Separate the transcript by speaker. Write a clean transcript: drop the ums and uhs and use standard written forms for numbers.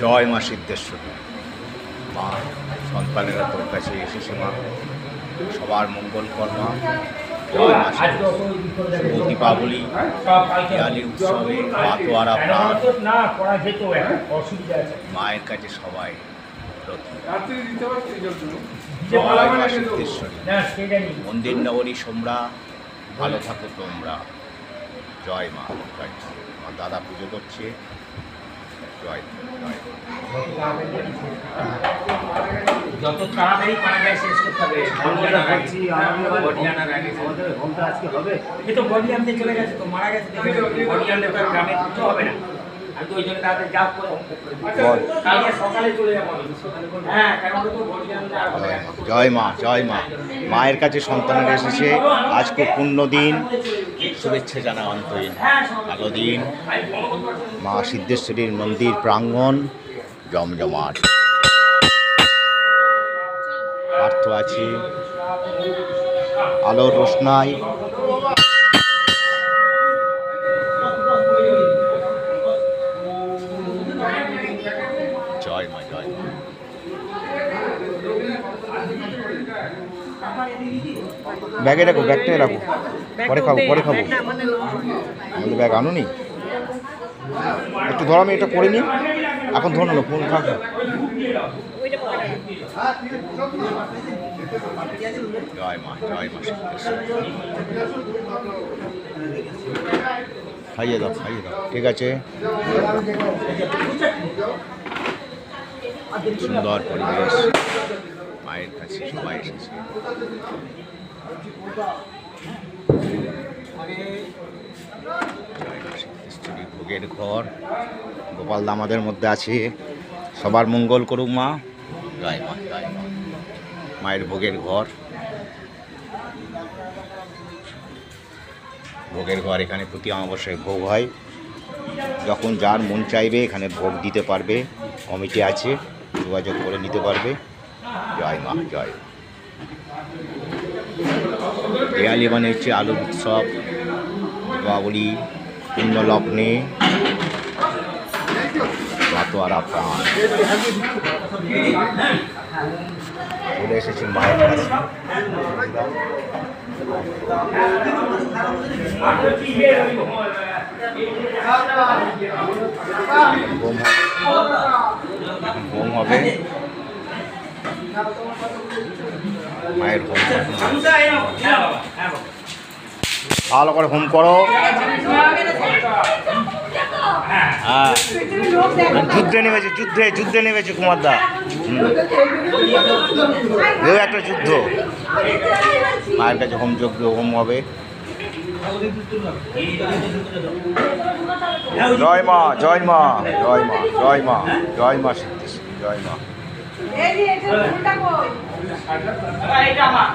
Speaker 1: জয় মা সিদ্ধেশ্বরী। মা, সন্তানেরা তোর কাছে এসেছে মা, সবার মঙ্গল কর্মা। জয় মা সিদ্ধেশ্বরী। দীপাবলি দিওয়ালি উৎসবে মাতোয়ারা প্রাণ, মায়ের কাছে সবাই জয় মা সিদ্ধেশ্বরী। মন্দির নগরী সোমরা, ভালো থাকো তোমরা। জয় মা, জয় মা। আমার দাদা পুজো করছে। জয় জয়।
Speaker 2: যত তাড়াতাড়ি পারা যায় শেষ করতে হবে। এ তো বডি আনতে চলে গেছে, তো মারা গেছে, বডি আনতে তার গ্রামে দিতে হবে না। আমি তো ওই জন্য তাদের যা করে কালকে সকালে চলে যাবো। হ্যাঁ, কারণ তো বডি আনতে আর হবে না।
Speaker 1: জয় মা, জয় মা। মায়ের কাছে সন্তানেরা এসেছে, আজকে পূর্ণ দিন, শুভেচ্ছা জানা অন্তহীন। ভালো দিন। মা সিদ্ধেশ্বরীর মন্দির প্রাঙ্গণ জমজমাট। পার্থ আছে, আলোর রোশনাই। জয় মা, জয় মা। ব্যাগে রাখো, ব্যাগটাই রাখো, পরে খাবো, পরে খাবো। আমাদের ব্যাগ আনুনি, একটু ধরো, আমি এটা করে নিই। এখন ধরো না, ফোন থাকো। জয় মা, জয় মা সিদ্ধেশ্বরী। খাইয়ে দাও, খাইয়ে দাও। ঠিক আছে। সুন্দর পরিবেশ, মায়ের কাছে সবাই এসেছে। জয় মা সিদ্ধেশ্বরী। ভোগের ঘর, গোপাল দামাদের মধ্যে আছে। সবার মঙ্গল করুক মা। জয় মা, জয় মা। মায়ের ভোগের ঘর, ভোগের ঘর। এখানে প্রতি অমাবস্যায় ভোগ হয়। যখন যার মন চাইবে এখানে ভোগ দিতে পারবে। কমিটি আছে, যোগাযোগ করে নিতে পারবে। জয় মা, জয় মা। দেয়ালি মানে হচ্ছে আলোর উৎসব। দীপাবলি পুণ্যলগ্নে মাতোয়ারা প্রাণ। চলে এসেছি মায়ের কাছে। হোম হবে, মায়ের হোম। ভালো করে হোম করো। হ্যাঁ, যুদ্ধে নেমেছে, যুদ্ধে যুদ্ধে নেমেছে কুমারদা। এও একটা যুদ্ধ। মায়ের কাছে হোম যজ্ঞ, হোম হবে। জয় মা, জয় মা, জয় মা, জয় মা, জয় মা সিদ্ধেশ্বরী। জয় মা।
Speaker 2: এটা আমার